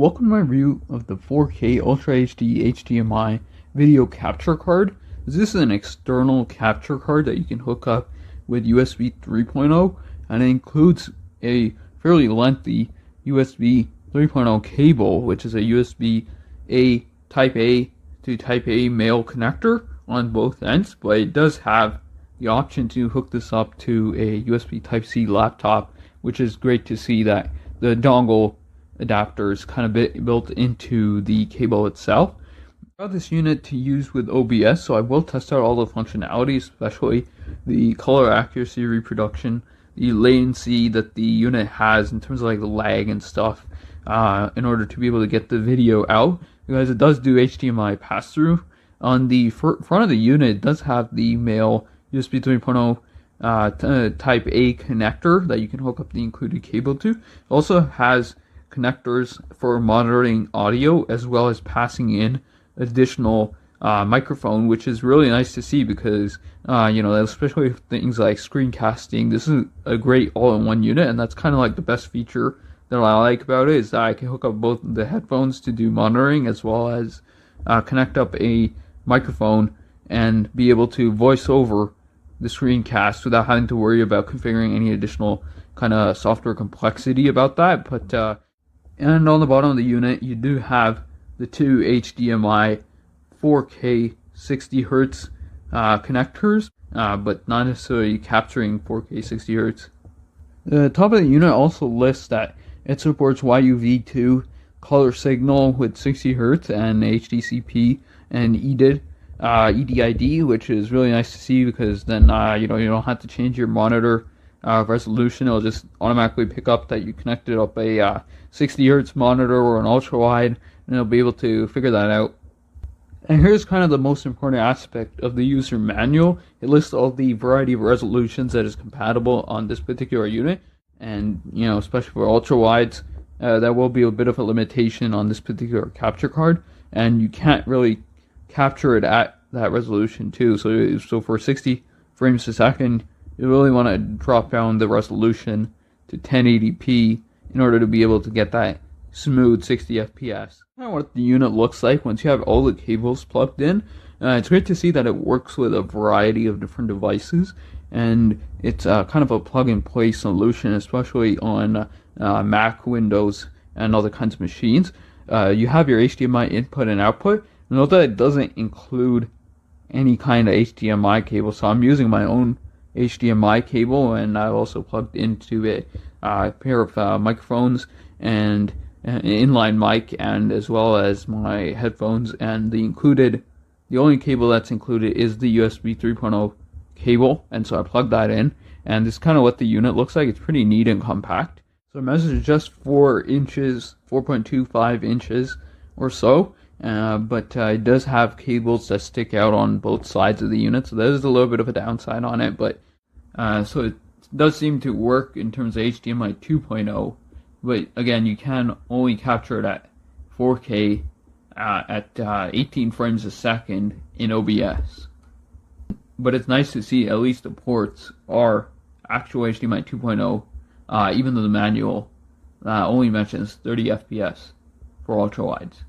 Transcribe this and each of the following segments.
Welcome to my review of the 4K Ultra HD HDMI video capture card. This is an external capture card that you can hook up with USB 3.0, and it includes a fairly lengthy USB 3.0 cable, which is a USB Type A to Type A male connector on both ends, but it does have the option to hook this up to a USB Type C laptop, which is great to see that the dongle adapter is kind of built into the cable itself. I got this unit to use with OBS, so I will test out all the functionality, especially the color accuracy reproduction, the latency that the unit has in terms of like the lag and stuff, in order to be able to get the video out, because it does do HDMI pass-through. On the front of the unit, it does have the male USB 3.0 Type A connector that you can hook up the included cable to. It also has connectors for monitoring audio as well as passing in additional microphone, which is really nice to see because especially with things like screencasting, this is a great all-in-one unit, and that's kind of like the best feature that I like about it, is that I can hook up both the headphones to do monitoring as well as connect up a microphone and be able to voice over the screencast without having to worry about configuring any additional kind of software complexity about that. But and on the bottom of the unit, you do have the two HDMI 4K 60 Hz connectors, but not necessarily capturing 4K 60 Hz. The top of the unit also lists that it supports YUV2 color signal with 60 Hz and HDCP and EDID, which is really nice to see because then you don't have to change your monitor resolution. It'll just automatically pick up that you connected up a 60 Hz monitor or an ultra wide, and it'll be able to figure that out. And here's kind of the most important aspect of the user manual. It lists all the variety of resolutions that is compatible on this particular unit, and especially for ultra wides, that will be a bit of a limitation on this particular capture card, and you can't really capture it at that resolution too. So for 60 frames a second, you really want to drop down the resolution to 1080p in order to be able to get that smooth 60 FPS. Kind of what the unit looks like once you have all the cables plugged in. It's great to see that it works with a variety of different devices, and it's kind of a plug-and-play solution, especially on Mac, Windows, and other kinds of machines. You have your HDMI input and output. Note that it doesn't include any kind of HDMI cable, so I'm using my own HDMI cable, and I've also plugged into a pair of microphones and an inline mic, and as well as my headphones. And the only cable that's included is the USB 3.0 cable, and so I plugged that in, and this is kind of what the unit looks like. It's pretty neat and compact. So it measures just 4 inches, 4.25 inches or so. But it does have cables that stick out on both sides of the unit, so there's a little bit of a downside on it, but so it does seem to work in terms of HDMI 2.0, but again, you can only capture it at 4K at 18 frames a second in OBS. But it's nice to see at least the ports are actual HDMI 2.0, even though the manual only mentions 30 FPS for ultra wides.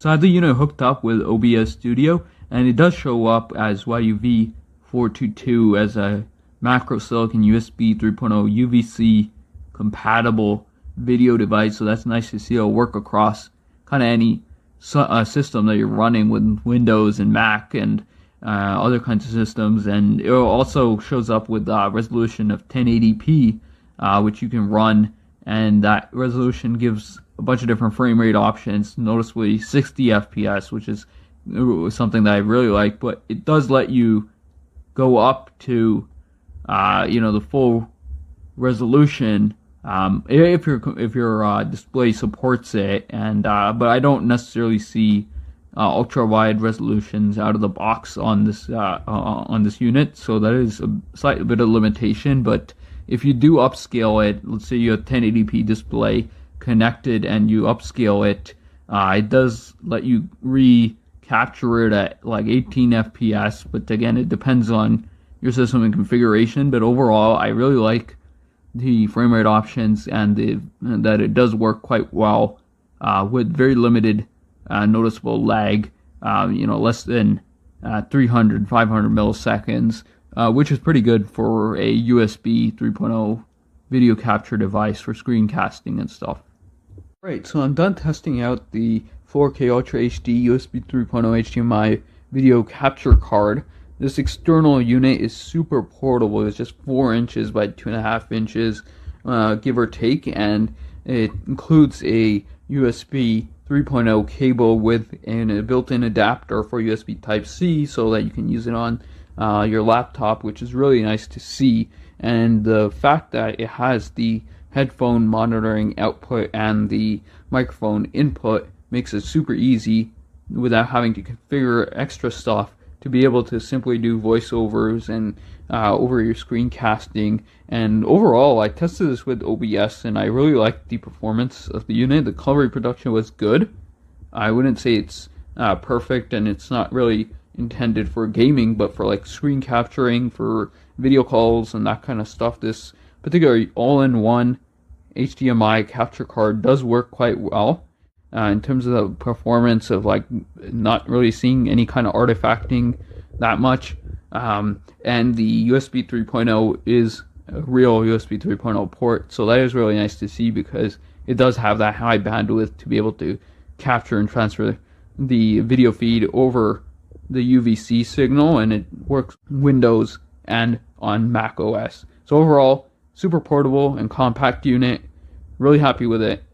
So I have the unit hooked up with OBS Studio, and it does show up as YUV422 as a macro silicon USB 3.0 UVC compatible video device. So that's nice to see. It'll work across kind of any system that you're running with Windows and Mac and other kinds of systems. And it also shows up with resolution of 1080p, which you can run, and that resolution gives a bunch of different frame rate options, noticeably 60 FPS, which is something that I really like, but it does let you go up to the full resolution if your display supports it, and but I don't necessarily see ultra wide resolutions out of the box on this unit, so that is a slight bit of limitation. But if you do upscale it, let's say you have 1080p display connected and you upscale it, it does let you recapture it at like 18 FPS, but again, it depends on your system and configuration. But overall, I really like the frame rate options and that it does work quite well with very limited noticeable lag, less than 300, 500 milliseconds, which is pretty good for a USB 3.0 video capture device for screencasting and stuff. Right, so I'm done testing out the 4K Ultra HD USB 3.0 HDMI video capture card. This external unit is super portable. It's just 4 inches by 2.5 inches, give or take, and it includes a USB 3.0 cable with a built-in adapter for USB Type-C so that you can use it on your laptop, which is really nice to see. And the fact that it has the headphone monitoring output and the microphone input makes it super easy without having to configure extra stuff to be able to simply do voiceovers and over your screencasting. And overall, I tested this with OBS and I really liked the performance of the unit. The color reproduction was good. I wouldn't say it's perfect, and it's not really intended for gaming, but for like screen capturing, for video calls and that kind of stuff, this particular all-in-one HDMI capture card does work quite well. In terms of the performance of like not really seeing any kind of artifacting that much, and the USB 3.0 is a real USB 3.0 port, so that is really nice to see because it does have that high bandwidth to be able to capture and transfer the video feed over the UVC signal, and it works Windows and on Mac OS. So overall, super portable and compact unit. Really happy with it.